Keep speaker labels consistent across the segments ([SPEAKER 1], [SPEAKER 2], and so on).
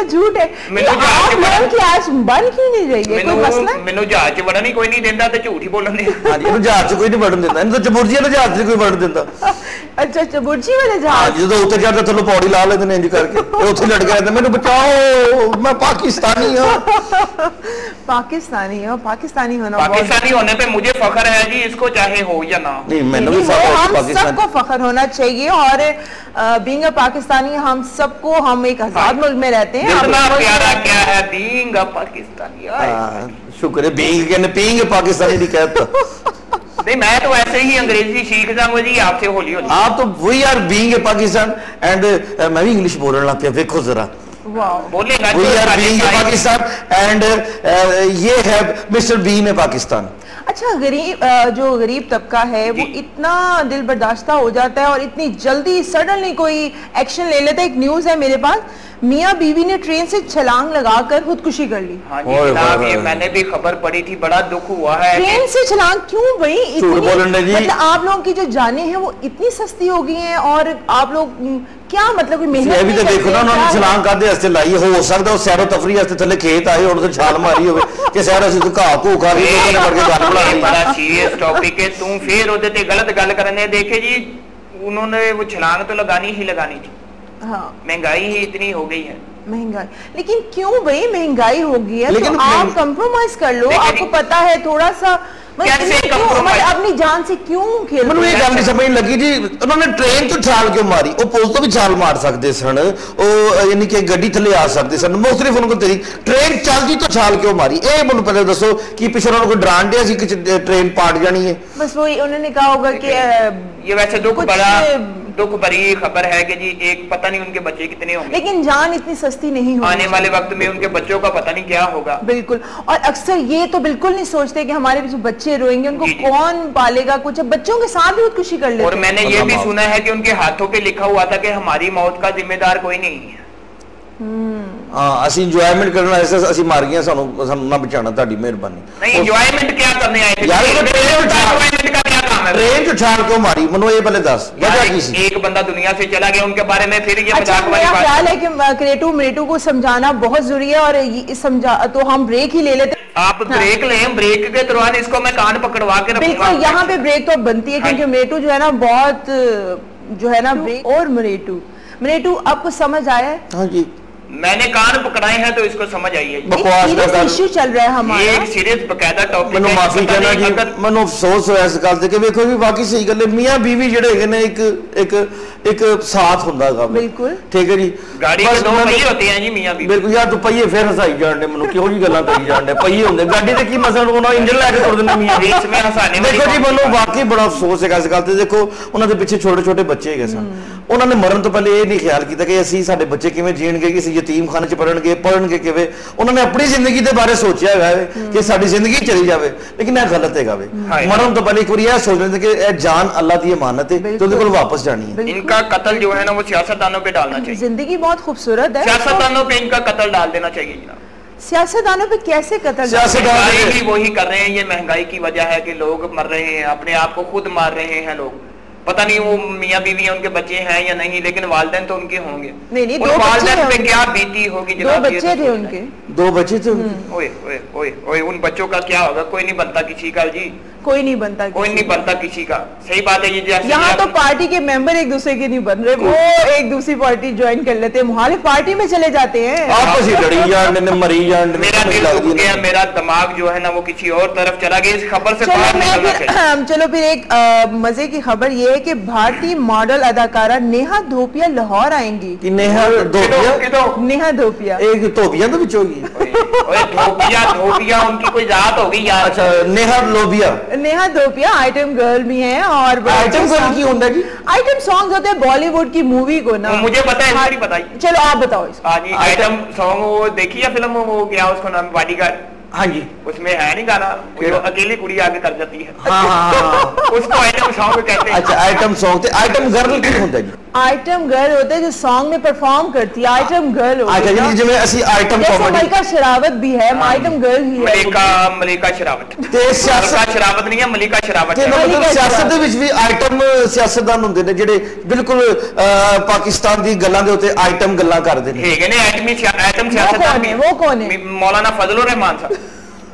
[SPEAKER 1] झूठ है। आप लोगों की आज बन क्यों नहीं रही है? कोई मसला है?
[SPEAKER 2] मैंने जहाज च वड़न ही कोई नहीं देता ते झूठ ही बोलन दे।
[SPEAKER 3] हां जी जहाज च कोई नहीं वड़न देता, इन तो चबुर्जी वाले जहाज च कोई वड़न देता।
[SPEAKER 1] अच्छा चबुर्जी वाले जहाज
[SPEAKER 3] जो उत्ते चढ़ते थल्लों पौड़ी ला लेते इंज करके उत्थे लड़ गए थे मैंने बचाओ मैं पाकिस्तानी हूं।
[SPEAKER 1] पाकिस्तानी हो, पाकिस्तानी होना,
[SPEAKER 2] पाकिस्तानी होने पे मुझे फख्र है जी, इसको चाहे हो या ना।
[SPEAKER 3] नहीं मैंने भी फख्र है,
[SPEAKER 1] हम सबको फख्र होना चाहिए। और बीइंग अ पाकिस्तानी हम सबको, हम एक आजाद मुल्क में रहते हैं।
[SPEAKER 2] इतना प्यारा क्या है बीइंग अ पाकिस्तानी।
[SPEAKER 3] शुक्र है बीइंग कहने पीइंग पाकिस्तानी नहीं कहता।
[SPEAKER 2] नहीं मैं तो ऐसे ही अंग्रेजी सीख जाऊंगा जी आपसे होली होली।
[SPEAKER 3] आप तो we are being a Pakistan and मैं भी इंग्लिश बोलने लग पिया, देखो जरा
[SPEAKER 2] बोलेगा
[SPEAKER 3] we are being a Pakistan and ये है मिस्टर बीइंग ए पाकिस्तान।
[SPEAKER 1] अच्छा जो गरीब तबका है वो इतना दिल बर्दाश्ता हो जाता है और इतनी जल्दी सडनली कोई एक्शन ले लेता है। एक न्यूज है मेरे पास, मियाँ बीवी ने ट्रेन से छलांग लगाकर खुदकुशी कर ली।
[SPEAKER 2] हाँ जी जनाब, ये मैंने भी खबर पढ़ी थी, बड़ा दुख हुआ है।
[SPEAKER 1] ट्रेन से छलांग क्यों भाई? मतलब आप लोगों की जो जानें हैं वो इतनी सस्ती हो गई हैं और आप लोग क्या मतलब
[SPEAKER 3] मेहनत भी तो देखो ना, उन्होंने छलांग कादे वास्ते लाई हो सकता है सैरो तफरी वास्ते थल्ले खेत आए और छाल मारी होवे कि सैर असि तो घाह घू खा के लोगों ने पड़ के गल बना ली।
[SPEAKER 2] बड़ा सीरियस टॉपिक है, तू फिर ओदे ते गलत गल करने देखे जी। उन्होंने वो छलांग तो लगानी ही लगानी थी। हाँ महंगाई ही इतनी हो गई है।
[SPEAKER 1] महंगाई, लेकिन क्यों भाई महंगाई हो गई है तो आप कंप्रोमाइज कर लो। आपको पता है थोड़ा सा अपनी जान से क्यों खेल रहे हो?
[SPEAKER 3] ये गल नहीं समझ लगी जी, उन्होंने ट्रेन तो छाल क्यों मारी? वो पुल तो भी छाल मार सकते सन, यानी कि गड्डी थले आ सकते सन, मुख्तलिफ उनको तरीके। ट्रेन चलती तो छाल क्यों मारी? ये मुझे पहले दसो कि पिछले उन्होंने कोई डरान दिया कि ट्रेन पाट जानी है?
[SPEAKER 1] बस वही उन्होंने कहा होगा कि
[SPEAKER 2] ये वैसे दुख भरी खबर है कि जी एक पता नहीं उनके बच्चे कितने होंगे,
[SPEAKER 1] लेकिन जान इतनी सस्ती नहीं होगी।
[SPEAKER 2] आने वाले वक्त में उनके बच्चों का पता नहीं क्या होगा।
[SPEAKER 1] बिल्कुल, और अक्सर ये तो बिल्कुल नहीं सोचते कि हमारे जो बच्चे रोएंगे उनको कौन पालेगा। कुछ बच्चों के साथ भी खुदकुशी कर लेते हैं।
[SPEAKER 2] और मैंने ये भी सुना है कि उनके हाथों पे लिखा हुआ था कि हमारी मौत का जिम्मेदार कोई नहीं है।
[SPEAKER 3] ਅਸੀਂ ਇੰਜॉयमेंट करना ऐसे ਅਸੀਂ ਮਾਰ ਗਏ ਸਾਨੂੰ ਨਾ ਬਚਾਣਾ ਤੁਹਾਡੀ ਮਿਹਰਬਾਨੀ।
[SPEAKER 2] नहीं इंजॉयमेंट क्या करने आए थे यार? इंजॉयमेंट का क्या काम है?
[SPEAKER 3] ट्रेन जो छाल क्यों मारी मनो ये पहले दस वजह की सी?
[SPEAKER 2] एक बंदा दुनिया से चला गया, उनके बारे में फिर ये मजाक वाली बात।
[SPEAKER 1] ख्याल है कि क्रेटू मरेटू को समझाना बहुत जरूरी है और समझा तो हम ब्रेक ही ले लेते।
[SPEAKER 2] आप ब्रेक लें, ब्रेक के दौरान इसको मैं कान पकड़वा के रखूंगा।
[SPEAKER 1] बिल्कुल, यहाँ पे ब्रेक तो बनती है क्योंकि मरेटू जो है ना बहुत जो है ना ब्रेक। और मरेटू आपको समझ आया है?
[SPEAKER 3] हाँ जी
[SPEAKER 2] मैंने कान पकड़ाए हैं तो इसको समझ आई है।
[SPEAKER 3] बकवास
[SPEAKER 1] का इशू चल रहा है हमारा,
[SPEAKER 2] ये एक सीरियस बकायदा टॉपिक है।
[SPEAKER 3] मैं माफी कहना जी, मैं अफसोस होया इस गल ते कि देखो भी बाकी सही गल है, मियां बीवी जेडे है ने एक साथ हुंदा है।
[SPEAKER 1] बिल्कुल
[SPEAKER 3] ठीक है जी,
[SPEAKER 2] गाड़ी के दो पहिए होते हैं जी मियां बीवी।
[SPEAKER 3] बिल्कुल यार, तू पहिए फिर हसाई जान दे मनु क्यों जी गल्लां करी जान दे। पहिए हुंदे गाड़ी ते की मसला होना, इंजन लेके तुर देने मियां
[SPEAKER 2] बीच में हसाने।
[SPEAKER 3] देखो जी मनु वाकई बड़ा अफसोस है इस गल ते। देखो उन्हां दे पीछे छोटे छोटे बच्चे है सन, उन्होंने मरण तो पहले ये नहीं ख्याल किया कि असीं साडे बच्चे किवें जीणगे, किसी यतीम खाने च पढ़नगे किवें। उन्होंने अपनी जिंदगी के बारे सोचा है कि साडी जिंदगी चली जाए, लेकिन यह गलत है। मरण तो पहले एक बार यह सोच लेते कि जान अल्लाह की अमानत है तो उनके वापस जानी है।
[SPEAKER 2] इनका कत्ल जो है ना वो सियासतदानों पे डालना चाहिए।
[SPEAKER 1] जिंदगी बहुत खूबसूरत है,
[SPEAKER 2] सियासतदानों पे इनका कत्ल डाल देना चाहिए जनाब।
[SPEAKER 1] सियासतदानों पे कैसे कत्ल?
[SPEAKER 2] सियासतदान भी वही कर रहे हैं, ये महंगाई की वजह है कि लोग मर रहे हैं, अपने आप को खुद मार रहे हैं लोग। पता नहीं वो मियां बीवी हैं उनके बच्चे हैं या नहीं, लेकिन वालिदैन तो उनके होंगे।
[SPEAKER 1] नहीं,
[SPEAKER 2] दो वालिदैन पे क्या बीती होगी?
[SPEAKER 1] दो बच्चे थे उनके,
[SPEAKER 3] 2 बच्चे थे।
[SPEAKER 2] ओए ओए ओए ओए, उन बच्चों का क्या होगा? कोई नहीं बनता किसी का जी,
[SPEAKER 1] कोई नहीं बनता
[SPEAKER 2] किसी का। सही बात है ये।
[SPEAKER 1] यहाँ तो पार्टी के मेंबर एक दूसरे के नहीं बन रहे, वो एक दूसरी पार्टी ज्वाइन कर लेते हैं, मुखालिफ पार्टी में चले जाते हैं।
[SPEAKER 3] आपस ही लड़ी जान दे, मरी जान दे।
[SPEAKER 2] मेरा दिल टूट गया, मेरा दिमाग जो है ना वो किसी और तरफ चला गया इस खबर से।
[SPEAKER 1] चलो फिर एक मजे की खबर ये है कि भारतीय मॉडल अदाकारा नेहा धोपिया लाहौर आएंगी।
[SPEAKER 3] नेहा
[SPEAKER 1] धोपिया
[SPEAKER 3] एक धोपिया तो बिच होगी।
[SPEAKER 2] धोपिया उनकी कोई जात होगी यार। अच्छा,
[SPEAKER 3] नेहा
[SPEAKER 1] धोपिया आइटम गर्ल भी हैं। और
[SPEAKER 3] आइटम गर्ल की होता है जी?
[SPEAKER 1] आइटम सॉन्ग होते हैं बॉलीवुड की मूवी को ना।
[SPEAKER 2] मुझे पता है, इसकी बताइए।
[SPEAKER 1] चलो आप बताओ इसको।
[SPEAKER 2] हाँ जी, आइटम सॉन्ग वो देखी है फिल्म, वो क्या उसका नाम, बॉडीगार्ड।
[SPEAKER 3] हाँ जी,
[SPEAKER 2] उसमें है नहीं गाना जो अकेली कुड़ी आगे कर जाती है।
[SPEAKER 3] हाँ।
[SPEAKER 2] उसको आइटम सॉन्ग कहते हैं।
[SPEAKER 3] अच्छा, आइटम सॉन्ग थे। आइटम गर्ल की होता है जी?
[SPEAKER 1] आइटम गर्ल होते हैं जो सॉन्ग में परफॉर्म करती है, आइटम गर्ल
[SPEAKER 3] अच्छा जी जिवें ਅਸੀਂ आइटम कॉमेडी
[SPEAKER 1] मलिका शरावत भी है, आइटम गर्ल ही है
[SPEAKER 2] मलिका शरावत
[SPEAKER 3] ਤੇ ਸਿਆਸਤ
[SPEAKER 2] शरावत नहीं है, मलिका शरावत
[SPEAKER 3] ਤੇ ਮਤਲਬ ਸਿਆਸਤ ਦੇ ਵਿੱਚ ਵੀ ਆਈਟਮ ਸਿਆਸਤਦਾਨ ਹੁੰਦੇ ਨੇ ਜਿਹੜੇ ਬਿਲਕੁਲ ਪਾਕਿਸਤਾਨ ਦੀ ਗੱਲਾਂ ਦੇ ਉੱਤੇ ਆਈਟਮ ਗੱਲਾਂ ਕਰਦੇ ਨੇ
[SPEAKER 2] ਹੈਗੇ ਨੇ आइटम सियासतदान।
[SPEAKER 1] वो कौन है?
[SPEAKER 2] मौलाना फजलुर रहमान साहब।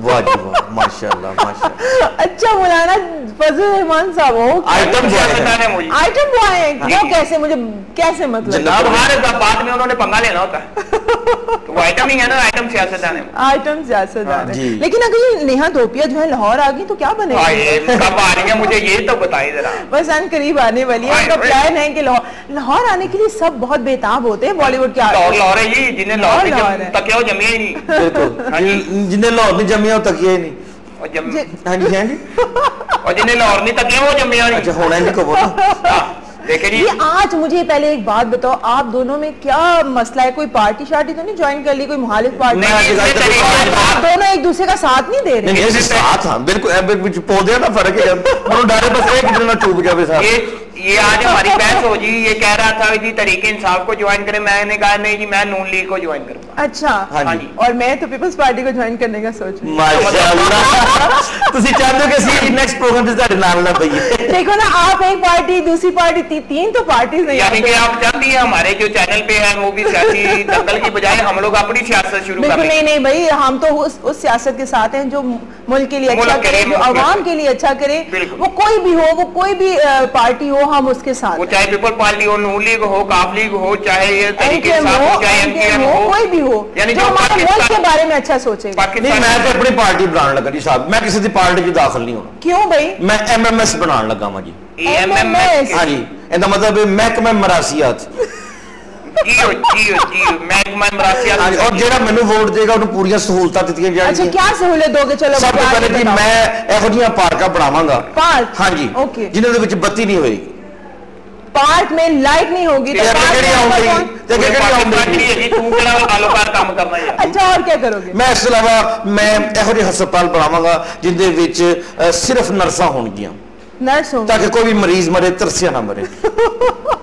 [SPEAKER 3] वाह जी वाह, माशाल्लाह माशाल्लाह।
[SPEAKER 1] अच्छा मौलाना फजल रहमान साहब हो,
[SPEAKER 3] आइटम
[SPEAKER 2] सियासतदान है मुझे।
[SPEAKER 1] आइटम बॉय है वो कैसे, मुझे कैसे मतलब?
[SPEAKER 2] अब हर बात में उन्होंने पंगा लेना होता है तो वो आइटम ही है ना, आइटम सियासतदान है।
[SPEAKER 1] आइटम सियासतदान है।
[SPEAKER 3] जी।
[SPEAKER 1] लेकिन अगर ये नेहा धोपिया जो है लाहौर आ गई तो क्या बनेगा?
[SPEAKER 2] कब आ रही है मुझे ये तो बताइए जरा।
[SPEAKER 1] बस अन करीब आने वाली है, उनका प्लान है कि लाहौर आने के लिए सब बहुत बेताब होते हैं बॉलीवुड के आर्टिस्ट।
[SPEAKER 2] लाहौर है जी, जिन्हें लाहौर तक हो जमी ही नहीं।
[SPEAKER 3] बिल्कुल जिन्हें लाहौर नहीं जमिया वो तकिया ही नहीं।
[SPEAKER 2] और
[SPEAKER 3] हाँ जी हाँ जी
[SPEAKER 2] और जिन्हें लाहौर नहीं तकिया वो जमिया नहीं।
[SPEAKER 3] अच्छा होना नहीं को बोलो
[SPEAKER 2] देखे जी।
[SPEAKER 1] ये आज मुझे पहले एक बात बताओ, आप दोनों में क्या मसला है? कोई पार्टी शार्टी तो नहीं ज्वाइन कर ली, कोई मुखालिफ पार्टी? आप दोनों एक दूसरे का साथ नहीं दे रहे?
[SPEAKER 3] नहीं साथ हाँ बिल्कुल पौधे ना फर्क है डरे बस एक दिन टूट जाए साथ।
[SPEAKER 2] ये आज हमारी बहस हो जी, ये कह रहा था जी तरीके इंसाफ को ज्वाइन करें, मैंने कहा नहीं जी मैं नून लीग को ज्वाइन करूंगा।
[SPEAKER 1] अच्छा
[SPEAKER 3] हाँ जी।
[SPEAKER 1] और मैं तो पीपल्स पार्टी को ज्वाइन करने का सोच रही हूं।
[SPEAKER 3] माशाअल्लाह ਤੁਸੀਂ ਚਾਹੁੰਦੇ ਹੋ ਕਿ ਅਸੀਂ ਨੈਕਸਟ ਪ੍ਰੋਗਰਾਮ ਤੇ ਤੁਹਾਡੇ ਨਾਲ ਨਾ ਬਈਏ।
[SPEAKER 1] देखो ना, आप एक पार्टी दूसरी पार्टी तीन तो पार्टीज नहीं,
[SPEAKER 2] यानी कि आप चाहती हैं हमारे जो चैनल पे है वो भी सियासी दंगल की बजाय हम लोग अपनी सियासत शुरू
[SPEAKER 1] बिल्कुल नहीं नहीं भाई, हम तो उस सियासत के साथ हैं जो मुल्क के लिए अच्छा करे, जो आवाम के लिए अच्छा करे, वो कोई भी हो, वो कोई भी पार्टी हो, हम उसके साथ, वो
[SPEAKER 2] चाहे पीपल पार्टी हो, नून लीग हो, काफ लीग हो, चाहे एनकेएम हो, चाहे एमकेएम हो,
[SPEAKER 1] कोई भी हो,
[SPEAKER 2] यानी
[SPEAKER 1] जो हमारे मुल्क के बारे में अच्छा सोचेगा।
[SPEAKER 3] नहीं मैं तो अपनी पार्टी बनाने लगा जी साहब, मैं किसी की पार्टी में दाखिल नहीं होना।
[SPEAKER 1] क्यों भाई?
[SPEAKER 3] मैं एमएमएस बनाने लगा हाँ जी।
[SPEAKER 1] एमएमएस?
[SPEAKER 3] हाँ जी, इसका मतलब महकमा मरासियात। और जेड़ा मैनू वोट देगा उन्हें पूरी सहूलतां दित्तियां जाणगियां।
[SPEAKER 1] अच्छा क्या सहूलत दोगे? चलो
[SPEAKER 3] सब तो पहले जी मैं ਇਹੋ ਜਿਹੀਆਂ ਪਾਰਕਾਂ ਬਣਾਵਾਂਗਾ।
[SPEAKER 1] पार्क?
[SPEAKER 3] हाँ जी
[SPEAKER 1] ओके।
[SPEAKER 3] जिन्हां दे विच बत्ती नहीं होएगी,
[SPEAKER 1] पार्क में लाइट नहीं होगी तो अच्छा और क्या करोगे?
[SPEAKER 3] मैं इस अलावा मैं ਇਹੋ ਜਿਹੇ ਹਸਪਤਾਲ ਬਣਾਵਾਂਗਾ जिंदे विच सिर्फ नर्सां होणगियां,
[SPEAKER 1] नर्स होंगे,
[SPEAKER 3] ताकि कोई भी मरीज मरे तरसिया ना मरे।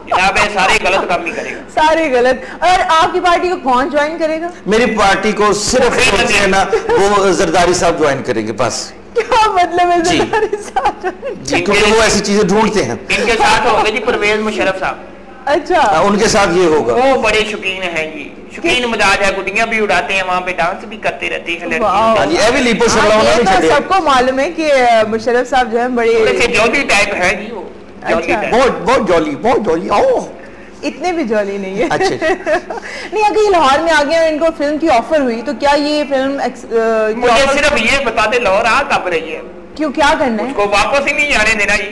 [SPEAKER 2] जनाब ये सारे गलत काम नहीं करेगा, सारे
[SPEAKER 1] गलत। और आपकी पार्टी को कौन ज्वाइन करेगा?
[SPEAKER 3] मेरी पार्टी को सिर्फ वो जरदारी साहब ज्वाइन करेंगे बस।
[SPEAKER 1] क्या मतलब है
[SPEAKER 3] जरदारी साहब? जी क्योंकि वो ऐसी चीजें ढूंढते हैं।
[SPEAKER 2] इनके साथ होंगे जी परवेज मुशर्रफ साहब।
[SPEAKER 1] अच्छा
[SPEAKER 3] उनके साथ ये होगा।
[SPEAKER 2] वो बड़े शौकीन हैं जी, शौकीन मिजाज है, गुड्डियां भी उड़ाते हैं, वहाँ पे डांस भी करते रहते
[SPEAKER 1] हैं। सबको मालूम है कि मुशर्रफ साहब जो है बड़े
[SPEAKER 2] जॉली टाइप है जी, वो
[SPEAKER 3] बहुत जॉली। ओह
[SPEAKER 1] इतने भी जॉली नहीं है।
[SPEAKER 3] अच्छा।
[SPEAKER 1] नहीं अगर ये लाहौर में आ गए और इनको फिल्म की ऑफर हुई तो क्या ये फिल्म
[SPEAKER 2] मुझे सिर्फ ये बता दे लाहौर आ कब रही है?
[SPEAKER 1] क्यों क्या करना है?
[SPEAKER 2] उसको वापस ही नहीं जाने देना जी।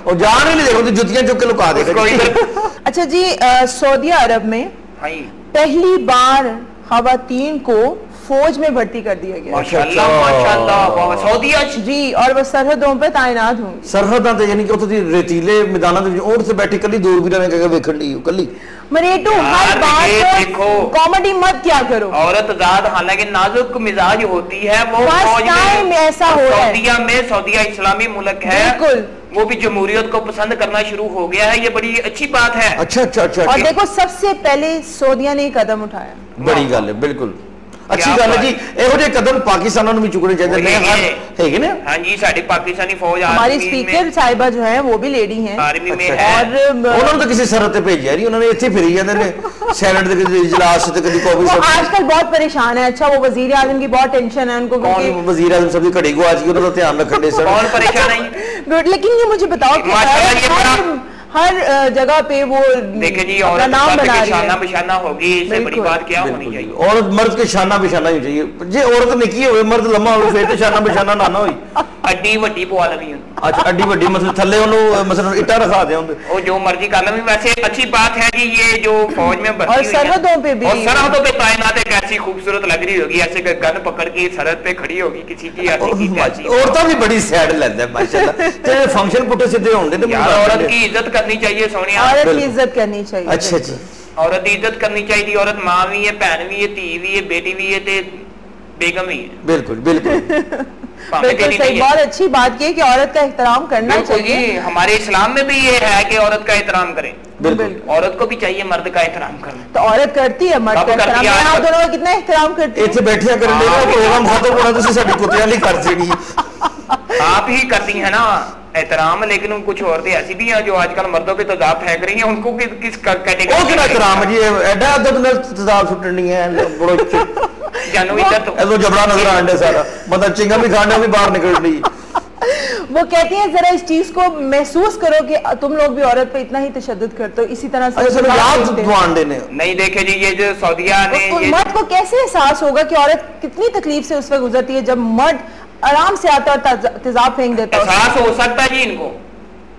[SPEAKER 3] और जान ही नहीं देखो तो जुतियां चुक के लुका देगा।
[SPEAKER 1] अच्छा जी सऊदी अरब में पहली बार खवातीन को फौज में भर्ती कर दिया गया।
[SPEAKER 2] माशाल्लाह माशाल्लाह सऊदी
[SPEAKER 1] जी, और वो सरहदों पे तैनात होंगी।
[SPEAKER 3] सरहदां ते यानी कि उत्थे दी रेतीले मैदानां दे ऊंट से बैठी कली दूरबीन ने कह वेखण दी कली।
[SPEAKER 1] मरेटू हर बात कॉमेडी मत क्या करो।
[SPEAKER 2] औरत जात हालांकि नाजुक मिजाज होती है, वो
[SPEAKER 1] फर्स्ट टाइम ऐसा हो रहा है।
[SPEAKER 2] सऊदीया इस्लामी मुल्क है, बिल्कुल वो भी जमहूरियत को पसंद करना शुरू हो गया है, ये बड़ी अच्छी बात है।
[SPEAKER 3] अच्छा।
[SPEAKER 1] और देखो सबसे पहले सऊदीया ने कदम उठाया,
[SPEAKER 3] बड़ी गल है, बिल्कुल अच्छी गल है जी। ਇਹੋ ਜਿਹੇ ਕਦਮ ਪਾਕਿस्तान ਨੂੰ ਵੀ ਚੁੱਕਣੇ ਚਾਹੀਦੇ ਨੇ ਹੈਗੇ ਨੇ।
[SPEAKER 2] हां जी साडी पाकिस्तानी फौज
[SPEAKER 1] हमारी स्पीकर साहिबा जो है वो भी लेडी हैं
[SPEAKER 2] आर्मी में है,
[SPEAKER 1] और
[SPEAKER 3] ਉਹਨਾਂ ਨੂੰ ਤਾਂ ਕਿਸੇ सरहद ਤੇ ਭੇਜਿਆ ਨਹੀਂ, ਉਹਨਾਂ ਨੇ ਇੱਥੇ ਫਿਰੀ ਜਾਂਦੇ ਨੇ सैनेट ਦੇ ਕਦੀ इजलास ਤੇ कभी कॉफी सब।
[SPEAKER 1] आजकल बहुत परेशान है। अच्छा वो वजीर आजम की बहुत टेंशन है उनको,
[SPEAKER 3] कौन वजीर आजम सब की घड़ी को आज की उन्होंने ध्यान रखने दे सर
[SPEAKER 2] कौन परेशान है।
[SPEAKER 1] गुड, लेकिन ये मुझे बताओ कि हर जगह पे वो
[SPEAKER 2] देखे जी औरत के शाना बिशाना होगी, इससे बड़ी बात क्या होनी चाहिए?
[SPEAKER 3] औरत मर्द के शाना बिशाना ही चाहिए। जे औरत निकी होवे मर्द लम्मा होवे फिर तो शाना बिशाना ना ना होई।
[SPEAKER 2] अड्डी वड्डी पवा लवी।
[SPEAKER 3] अच्छा अड्डी वड्डी मतलब थल्ले ओनु मतलब इटा रखा दे होंगे,
[SPEAKER 2] वो जो मर्जी कर लवी। वैसे अच्छी बात है जी ये जो फौज में भर्ती
[SPEAKER 1] और सरहदों पे भी,
[SPEAKER 2] और सरहदों पे तैनात एक ऐसी खूबसूरत लग रही होगी, ऐसे गन पकड़ के सरहद पे खड़ी होगी किसी की ऐसी।
[SPEAKER 3] औरतां भी बड़ी सैड लेंदे माशाल्लाह। ते फंक्शन पुट्टे सीधे होंदे ने।
[SPEAKER 2] औरत की इज्जत करनी चाहिए सोनिया,
[SPEAKER 1] औरत की इज्जत करनी चाहिए।
[SPEAKER 3] अच्छा जी
[SPEAKER 2] औरत की इज्जत करनी चाहिए। औरत मां भी है, भैन भी है, धी भी है, बेटी भी है, ते बेगम भी है।
[SPEAKER 3] बिल्कुल बिल्कुल।
[SPEAKER 1] बिल्कुल सही, बहुत अच्छी बात की कि औरत का एहतराम करना चाहिए।
[SPEAKER 2] हमारे इस्लाम में भी ये है कि औरत का एहतराम करें। बिल्कुल, औरत को भी चाहिए मर्द का एहतराम करना।
[SPEAKER 1] तो औरत करती है मर्द का एहतराम, आप दोनों का कितना एहतराम करती है?
[SPEAKER 3] इतने बैठिया करने का प्रोग्राम खत्म होना तो साडी कुत्तियां नहीं कर देनी।
[SPEAKER 2] आप ही करती है ना एहतराम, लेकिन कुछ औरतें ऐसी भी हैं जो आजकल मर्दों पे तेजाब फेंक रही हैं, उनको किस कैटेगरी
[SPEAKER 3] वो कितना एहतराम है जी, एडा अदब नाल तेजाब सुट्टनी है बड़ो
[SPEAKER 2] जानू इधर तो
[SPEAKER 3] ऐसा जबड़ा नजर आंडे सारा मतलब चिंगा भी खाने भी बाहर निकल रही।
[SPEAKER 1] वो कहती हैं जरा इस चीज को महसूस करो कि तुम लोग भी औरत पे इतना ही तशद्दुद करते हो, इसी तरह से
[SPEAKER 2] नहीं देखे जी ये जो सऊदीया ने
[SPEAKER 1] मर्द को कैसे एहसास होगा कि औरत कितनी तकलीफ से उस वक्त गुजरती है जब मर्द आराम से आता है और तेजाब फेंक देता है।
[SPEAKER 2] एहसास हो सकता है जी इनको,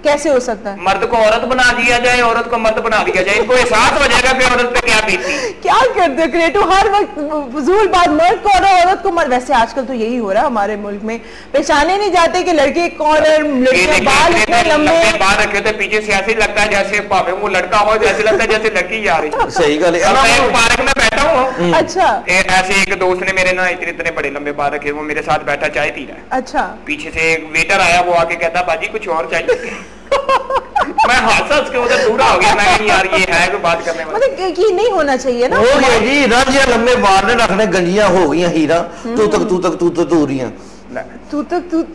[SPEAKER 1] कैसे हो सकता है?
[SPEAKER 2] मर्द को औरत बना दिया जाए, औरत को मर्द बना दिया जाए, इनको एहसास हो जाएगा कि औरत पे क्या बीती।
[SPEAKER 1] क्या करते हो क्रिएटिव, हर वक्त फजूल बात, मर्द को औरत को मर्द। वैसे आजकल तो यही हो रहा है हमारे मुल्क में, पहचाने नहीं जाते कि लड़के कौन है, लड़कियां बाल इतने लंबे
[SPEAKER 2] बाल रखे थे पीछे से ऐसे लगता है जैसे भावे वो लड़का हो, जैसे लगता है जैसे लड़की जा रही।
[SPEAKER 3] सही गल है।
[SPEAKER 2] मैं पार्क में बैठा हूँ,
[SPEAKER 1] अच्छा
[SPEAKER 2] ऐसे एक दोस्त ने मेरे ना इतने इतने बड़े लंबे बाल रखे, वो मेरे साथ बैठा चाय पी रहा है।
[SPEAKER 1] अच्छा,
[SPEAKER 2] पीछे से एक वेटर आया, वो आके कहता बाजी कुछ और चाहिए। मैं हंसा, उसके उधर दूर हो गया। मैं यार ये है कोई बात करने वाला,
[SPEAKER 1] मतलब कि नहीं होना चाहिए ना।
[SPEAKER 3] वो ये जी राजिया लंबे बाल ने रखने गंजियां हो गई हीरा, तू तक तू रही
[SPEAKER 1] तू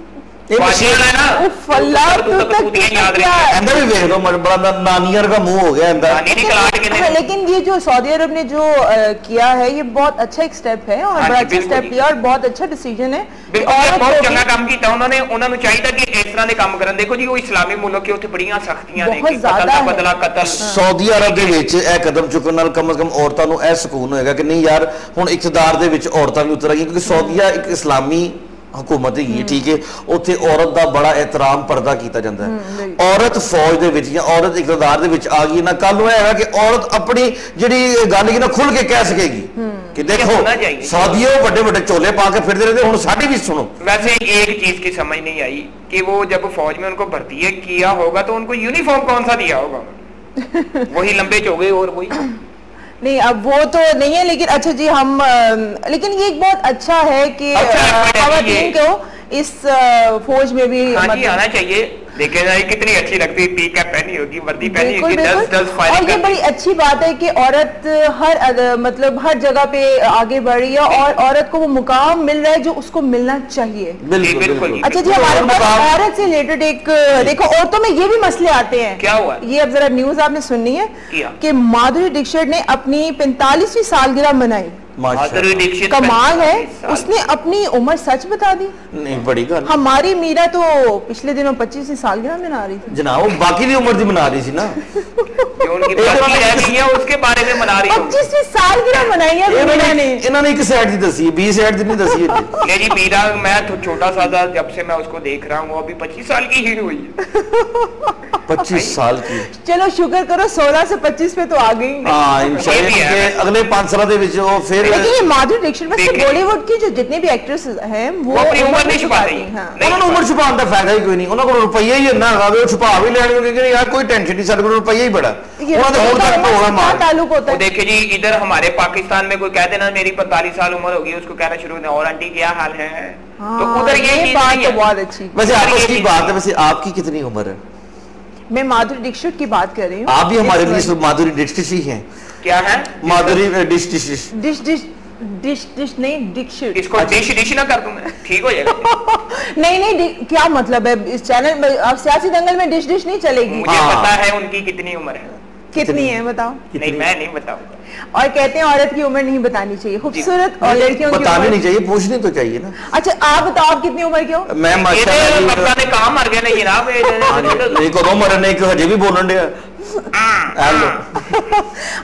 [SPEAKER 1] लेकिन ये जो सऊदी अरब ने जो किया है ये बहुत अच्छा एक स्टेप है और बड़ा अच्छा स्टेप लिया और बहुत अच्छा डिसीजन है।
[SPEAKER 2] बहुत चंगा काम किया उन्होंने चाहिए कि इस तरह के काम करन। देखो जी वो इस्लामी मुल्क के उत्ते बड़ियां सख्तियां ने कि कतल का बदला कतल।
[SPEAKER 3] सऊदी अरब ਦੇ ਵਿੱਚ ਇਹ ਕਦਮ ਚੁੱਕਣ ਨਾਲ ਕਮ ਸੇ ਕਮ ਔਰਤਾਂ ਨੂੰ ਇਹ ਸਕੂਨ ਹੋਏਗਾ ਕਿ ਨਹੀਂ ਯਾਰ ਹੁਣ ਇਕਤਦਾਰ ਦੇ ਵਿੱਚ ਔਰਤਾਂ ਵੀ ਉਤਰ ਆਈਆਂ ਕਿਉਂਕਿ ਸਊਦੀਆ ਇੱਕ ਇਸਲਾਮੀ हुकूमत ही ठीक है, उत्थे औरत का बड़ा एहतराम पर्दा किया जाता है। औरत फौज दे विच या औरत इकतदार दे विच आ गई ना, कल नूं है कि औरत अपनी जिहड़ी गल की ना खुल के कह सकेगी कि देखो सऊदीया बड़े बड़े चोले पा के फिरते रहते, हुण साडी भी सुनो।
[SPEAKER 2] वैसे एक चीज की समझ नहीं आई कि वो जब फौज में उनको भर्ती किया होगा तो उनको यूनिफॉर्म कौन सा दिया होगा? वही लंबे चोगे और वही
[SPEAKER 1] नहीं, अब वो तो नहीं है, लेकिन अच्छा जी हम लेकिन ये एक बहुत अच्छा है कि खवातीन को इस फौज में भी
[SPEAKER 2] आना चाहिए। देखिए कितनी अच्छी लगती है, पी कैप पहनी होगी, वर्दी पहनी होगी, 10 फायरिंग।
[SPEAKER 1] और ये बड़ी अच्छी बात है कि औरत मतलब हर जगह पे आगे बढ़ रही है और औरत को वो मुकाम मिल रहा है जो उसको मिलना चाहिए।
[SPEAKER 2] बिल्कुल।
[SPEAKER 1] अच्छा जी हमारे पास औरत से रिलेटेड एक देखो औरतों में ये भी मसले आते हैं।
[SPEAKER 2] क्या हुआ
[SPEAKER 1] ये अब जरा न्यूज आपने सुननी है कि माधुरी दीक्षित ने अपनी 45वीं सालगिरह मनाई। कमाल है, उसने अपनी उम्र सच बता दी।
[SPEAKER 3] नहीं बड़ी गल,
[SPEAKER 1] हमारी मीरा तो पिछले दिनों 25वीं सालगिरह मना रही थी
[SPEAKER 3] जनाब, बाकी की उम्र दी मना रही थी ना
[SPEAKER 2] जो उनकी बाकी रह गई है उसके बारे में मना रही है।
[SPEAKER 1] 25वीं सालगिरह मनाई है मीरा ने।
[SPEAKER 3] इन्होंने एक साइड दी दसी, 20 साइड दी नहीं दसी है।
[SPEAKER 2] नहीं जी मीरा, मैं तो छोटा सा था जब से मैं उसको देख रहा हूँ, अभी 25 साल की ही हुई है।
[SPEAKER 3] 25 साल की,
[SPEAKER 1] चलो शुक्र करो 16 से 25 पे तो आ गई।
[SPEAKER 3] हां इंशाल्लाह अगले 5 साल दे विच वो फिर।
[SPEAKER 1] लेकिन ये माधुरी दीक्षित वैसे बॉलीवुड की जो जितने भी एक्ट्रेस हैं वो
[SPEAKER 2] अपनी उम्र नहीं छुपा रही।
[SPEAKER 3] उन्होंने उम्र छुपाने का फायदा ही कोई नहीं, उन्होंने को रुपया ही इतना है वो छुपा भी लेने क्योंकि यार कोई टेंशन नहीं, सारे को रुपया ही बड़ा उन्होंने होड़ तक होगा मार
[SPEAKER 1] ताल्लुक होता है।
[SPEAKER 2] देखिए जी इधर हमारे पाकिस्तान में कोई कह देना मेरी 45 साल उम्र होगी, उसको कहना शुरू होना और आंटी क्या हाल है, तो उधर ये
[SPEAKER 1] बात तो बहुत अच्छी।
[SPEAKER 3] वैसे आपस की बात है, वैसे आपकी कितनी उम्र है?
[SPEAKER 1] मैं माधुरी दीक्षित की बात कर रही हूँ।
[SPEAKER 3] आप भी हमारे लिए माधुरी दीक्षित ही हैं।
[SPEAKER 2] क्या है?
[SPEAKER 3] माधुरी
[SPEAKER 1] डिश नहीं दीक्षित।
[SPEAKER 2] इसको डिश ना कर दूं मैं, ठीक हो जाएगा।
[SPEAKER 1] नहीं क्या मतलब है इस चैनल में अब सियासी दंगल में डिश नहीं चलेगी।
[SPEAKER 2] मुझे पता है उनकी कितनी उम्र है।
[SPEAKER 1] कितनी है बताओ?
[SPEAKER 2] नहीं मैं नहीं बताऊंगा।
[SPEAKER 1] और कहते हैं औरत की उम्र नहीं बतानी चाहिए, खूबसूरत और लड़कियों की
[SPEAKER 3] बतानी नहीं चाहिए, पूछनी तो चाहिए ना।
[SPEAKER 1] अच्छा आप बताओ आप कितनी उम्र के हो?
[SPEAKER 3] मैं माशाल्लाह
[SPEAKER 2] ने कहां मर गया नहीं जनाब,
[SPEAKER 3] नहीं कदों मरने एक हजे भी बोलन दिया।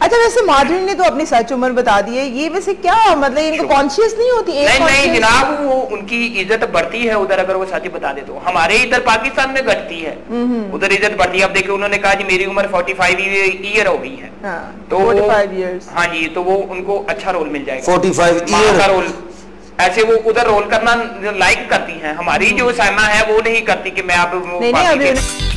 [SPEAKER 1] अच्छा वैसे माधुरी ने तो अपनी सच उम्र बता दी है, ये वैसे क्या मतलब इनको कॉन्शियस नहीं होती?
[SPEAKER 2] नहीं जनाब, वो उनकी इज्जत बढ़ती है उधर अगर वो सच बता दे तो, हमारे इधर पाकिस्तान में घटती है, उधर इज्जत बढ़ती है। अब देखिए उन्होंने कहा जी मेरी उम्र 45 ईयर हो गई है, तो
[SPEAKER 1] 45 इयर्स,
[SPEAKER 2] हाँ जी, तो वो उनको अच्छा रोल मिल जाएगा,
[SPEAKER 3] 45 ईयर
[SPEAKER 2] का रोल। ऐसे वो उधर रोल करना लाइक करती हैं, हमारी जो साइमा है वो नहीं करती कि मैं आप
[SPEAKER 1] नहीं